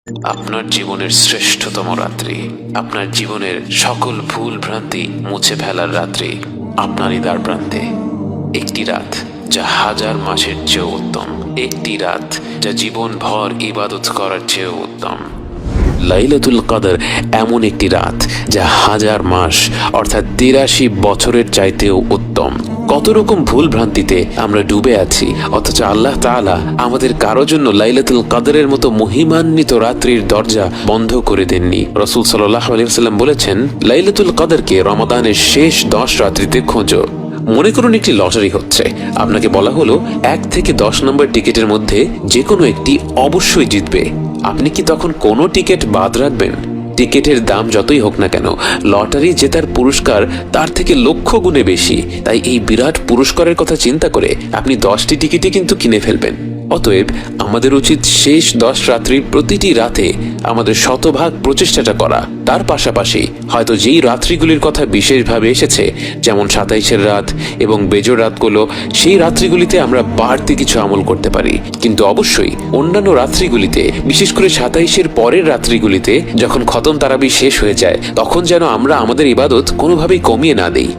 আপনার জীবনের শ্রেষ্ঠতম রাত্রি, আপনার জীবনের সকল ভুল ভ্রান্তি মুছে ফেলার রাত্রি আপনারই দ্বার প্রান্তে। একটি রাত যা হাজার মাসের চেয়েও উত্তম, একটি রাত যা জীবন ভর ইবাদত করার চেয়েও উত্তম। লাইলাতুল কদর এমন একটি রাত যা হাজার মাস অর্থাৎ ৮৩ বছরের চাইতেও উত্তম। কত রকম ভুল ভ্রান্তিতে আমরা ডুবে আছি, অথচ আল্লাহ তাআলা আমাদের কারো জন্য লাইলাতুল কদরের মতো মহিমান্বিত রাত্রির দরজা বন্ধ করে দেননি। রাসূল সাল্লাল্লাহু আলাইহি ওয়াসাল্লাম বলেছেন, লাইলাতুল কদরকে রমাদানের শেষ 10 রাত্রিতে খোঁজো। মনে করুন একটি লটারি হচ্ছে, আপনাকে বলা হলো 1 থেকে 10 নম্বর টিকিটের মধ্যে যে কোনো একটি অবশ্যই জিতবে। আপনি কি তখন কোনো টিকিট বাদ রাখবেন? টিকিটের দাম যতই হোক না কেন, লটারি জেতার পুরস্কার তার থেকে লক্ষ গুণে বেশি। তাই এই বিরাট পুরস্কারের কথা চিন্তা করে আপনি 10টি টিকিটই কিন্তু কিনে ফেলবেন। অতএব আমাদের উচিত শেষ 10 রাত্রির প্রতিটি রাতে আমাদের শতভাগ প্রচেষ্টাটা করা। তার পাশাপাশি হয়তো যেই রাত্রিগুলির কথা বিশেষভাবে এসেছে, যেমন 27-এর রাত এবং বেজোড় রাতগুলো, সেই রাত্রিগুলিতে আমরা বাড়তি কিছু আমল করতে পারি। কিন্তু অবশ্যই অন্যান্য রাত্রিগুলিতে, বিশেষ করে 27-এর পরের রাত্রিগুলিতে যখন খতম তারাবি শেষ হয়ে যায়, তখন যেন আমরা আমাদের ইবাদত কোনোভাবেই কমিয়ে না দেই।